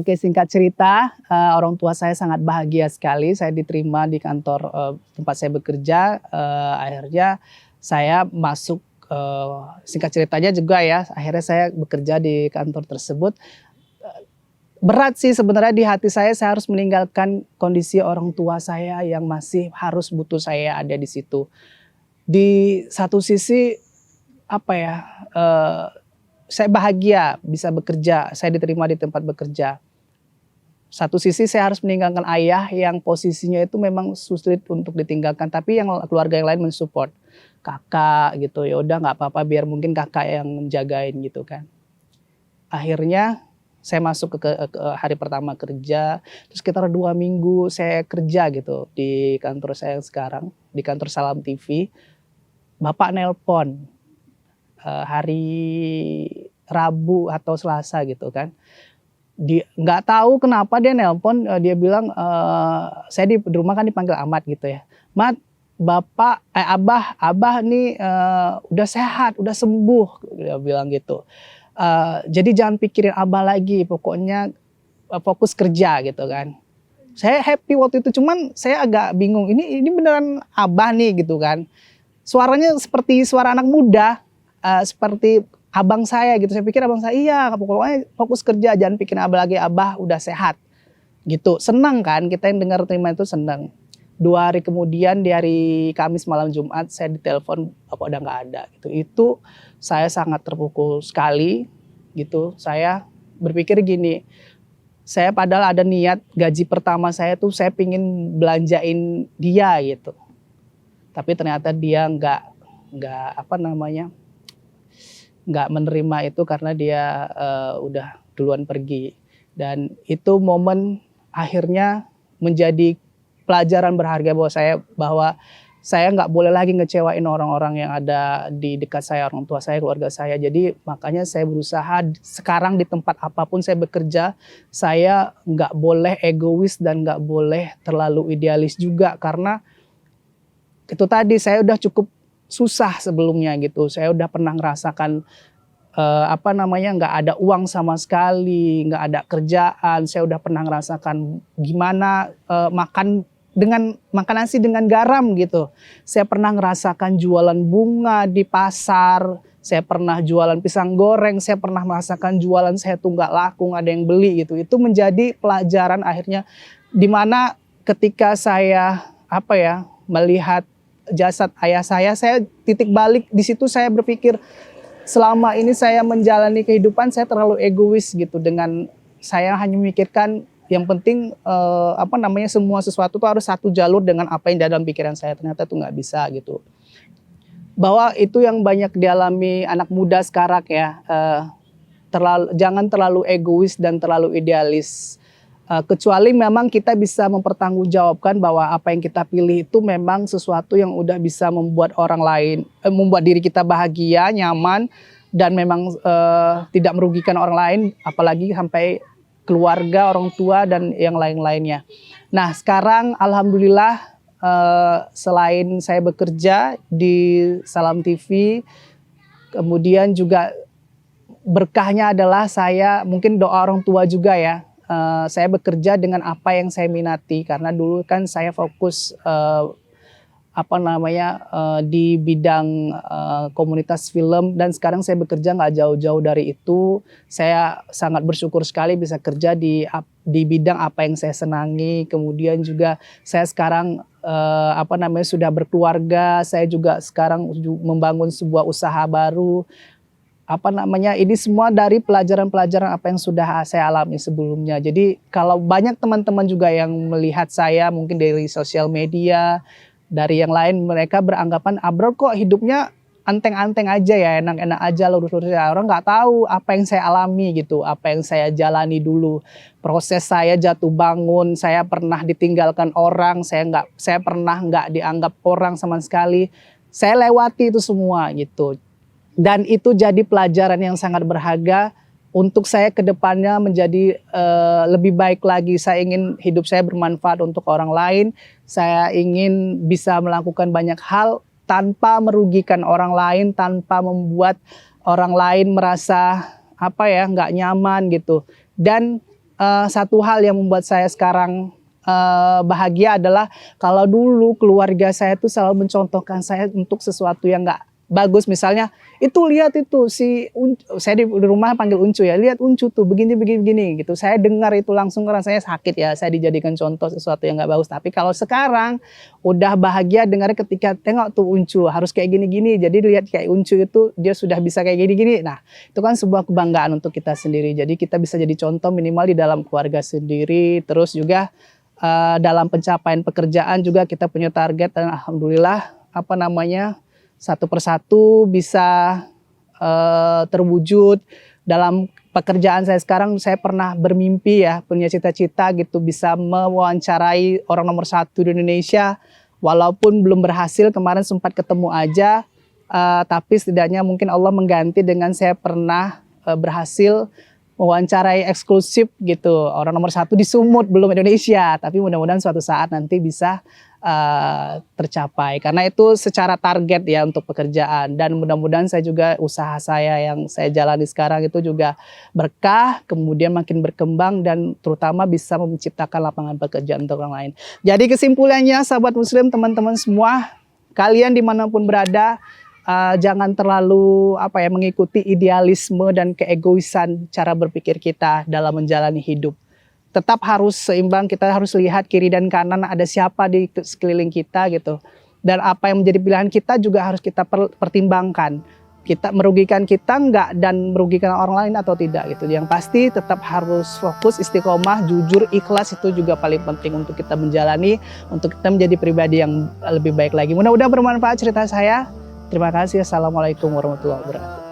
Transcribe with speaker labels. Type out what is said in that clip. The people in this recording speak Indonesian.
Speaker 1: Oke, singkat cerita, orang tua saya sangat bahagia sekali saya diterima di kantor, tempat saya bekerja, akhirnya saya masuk, singkat ceritanya juga ya, akhirnya saya bekerja di kantor tersebut. Berat sih sebenarnya di hati saya harus meninggalkan kondisi orang tua saya yang masih harus butuh saya ada di situ. Di satu sisi, apa ya, saya bahagia bisa bekerja, saya diterima di tempat bekerja. Satu sisi saya harus meninggalkan ayah yang posisinya itu memang sulit untuk ditinggalkan, tapi yang keluarga yang lain mensupport. Kakak gitu, ya udah nggak apa-apa biar mungkin kakak yang jagain gitu kan. Akhirnya saya masuk ke hari pertama kerja, terus sekitar 2 minggu saya kerja gitu di kantor saya yang sekarang, di kantor Salam TV. Bapak nelpon, hari Rabu atau Selasa gitu kan. Nggak tahu kenapa dia nelpon, dia bilang, saya di rumah kan dipanggil Ahmad gitu ya. "Mat, Abah nih, udah sehat, udah sembuh," dia bilang gitu. "Jadi jangan pikirin Abah lagi, pokoknya, fokus kerja," gitu kan. Saya happy waktu itu, cuman saya agak bingung, ini beneran Abah nih gitu kan. Suaranya seperti suara anak muda, seperti abang saya gitu, saya pikir abang saya, "Iya pokoknya fokus kerja jangan pikirin Abah lagi, Abah udah sehat." Gitu, senang kan kita yang dengar terima itu senang. 2 hari kemudian di hari Kamis malam Jumat saya ditelepon Bapak udah nggak ada gitu. Itu saya sangat terpukul sekali gitu, saya berpikir gini, saya padahal ada niat gaji pertama saya tuh saya pingin belanjain dia gitu. Tapi ternyata dia nggak apa namanya, nggak menerima itu karena dia, udah duluan pergi. Dan itu momen akhirnya menjadi pelajaran berharga bahwa saya nggak boleh lagi ngecewain orang-orang yang ada di dekat saya, orang tua saya, keluarga saya. Jadi makanya saya berusaha sekarang di tempat apapun saya bekerja, saya nggak boleh egois dan nggak boleh terlalu idealis juga. Karena itu tadi, saya udah cukup susah sebelumnya gitu, saya udah pernah ngerasakan, apa namanya, nggak ada uang sama sekali, nggak ada kerjaan, saya udah pernah ngerasakan gimana, makan nasi dengan garam gitu. Saya pernah ngerasakan jualan bunga di pasar, saya pernah jualan pisang goreng, saya pernah merasakan jualan saya tuh nggak laku, nggak ada yang beli gitu. Itu menjadi pelajaran akhirnya, di mana ketika saya, apa ya, melihat jasad ayah saya titik balik di situ saya berpikir, selama ini saya menjalani kehidupan saya terlalu egois gitu, dengan saya hanya memikirkan yang penting, apa namanya, semua sesuatu tuh harus satu jalur dengan apa yang dalam pikiran saya, ternyata tuh nggak bisa gitu. Bahwa itu yang banyak dialami anak muda sekarang ya, jangan terlalu egois dan terlalu idealis. Kecuali memang kita bisa mempertanggungjawabkan bahwa apa yang kita pilih itu memang sesuatu yang udah bisa membuat orang lain, membuat diri kita bahagia, nyaman, dan memang tidak merugikan orang lain, apalagi sampai keluarga, orang tua, dan yang lain-lainnya. Nah sekarang alhamdulillah, selain saya bekerja di Salam TV, kemudian juga berkahnya adalah saya, mungkin doa orang tua juga ya, saya bekerja dengan apa yang saya minati, karena dulu kan saya fokus, apa namanya, di bidang, komunitas film, dan sekarang saya bekerja nggak jauh-jauh dari itu. Saya sangat bersyukur sekali bisa kerja di bidang apa yang saya senangi. Kemudian juga saya sekarang, apa namanya, sudah berkeluarga, saya juga sekarang membangun sebuah usaha baru. Apa namanya, ini semua dari pelajaran-pelajaran apa yang sudah saya alami sebelumnya. Jadi kalau banyak teman-teman juga yang melihat saya mungkin dari sosial media, dari yang lain, mereka beranggapan Abrol kok hidupnya anteng-anteng aja ya, enak-enak aja, lurus-lurus ya. Orang nggak tahu apa yang saya alami gitu, apa yang saya jalani dulu. Proses saya jatuh bangun, saya pernah ditinggalkan orang, saya pernah nggak dianggap orang sama sekali. Saya lewati itu semua gitu. Dan itu jadi pelajaran yang sangat berharga untuk saya ke depannya menjadi, lebih baik lagi. Saya ingin hidup saya bermanfaat untuk orang lain, saya ingin bisa melakukan banyak hal tanpa merugikan orang lain, tanpa membuat orang lain merasa, apa ya, nggak nyaman gitu. Dan satu hal yang membuat saya sekarang bahagia adalah kalau dulu keluarga saya tuh selalu mencontohkan saya untuk sesuatu yang nggak bagus, misalnya itu lihat itu saya di rumah panggil Uncu ya, lihat Uncu tuh begini begini begini gitu. Saya dengar itu langsung rasanya sakit ya, saya dijadikan contoh sesuatu yang nggak bagus. Tapi kalau sekarang udah bahagia dengar ketika tengok tuh Uncu harus kayak gini-gini, jadi lihat kayak Uncu itu dia sudah bisa kayak gini-gini. Nah itu kan sebuah kebanggaan untuk kita sendiri, jadi kita bisa jadi contoh minimal di dalam keluarga sendiri. Terus juga dalam pencapaian pekerjaan juga kita punya target, dan alhamdulillah satu persatu bisa terwujud. Dalam pekerjaan saya sekarang, saya pernah bermimpi ya, punya cita-cita gitu, bisa mewawancarai orang nomor 1 di Indonesia. Walaupun belum berhasil, kemarin sempat ketemu aja, tapi setidaknya mungkin Allah mengganti dengan saya pernah berhasil mewawancarai eksklusif gitu, orang nomor 1 di Sumut, belum Indonesia, tapi mudah-mudahan suatu saat nanti bisa tercapai, karena itu secara target ya untuk pekerjaan. Dan mudah-mudahan saya juga usaha saya yang saya jalani sekarang itu juga berkah, kemudian makin berkembang, dan terutama bisa menciptakan lapangan pekerjaan untuk orang lain. Jadi kesimpulannya sahabat muslim, teman-teman semua, kalian dimanapun berada, jangan terlalu mengikuti idealisme dan keegoisan cara berpikir kita dalam menjalani hidup. Tetap harus seimbang, kita harus lihat kiri dan kanan ada siapa di sekeliling kita gitu. Dan apa yang menjadi pilihan kita juga harus kita pertimbangkan. Kita merugikan kita enggak dan merugikan orang lain atau tidak gitu. Yang pasti tetap harus fokus, istiqomah, jujur, ikhlas, itu juga paling penting untuk kita menjalani, untuk kita menjadi pribadi yang lebih baik lagi. Mudah-mudahan bermanfaat cerita saya. Terima kasih. Assalamualaikum warahmatullahi wabarakatuh.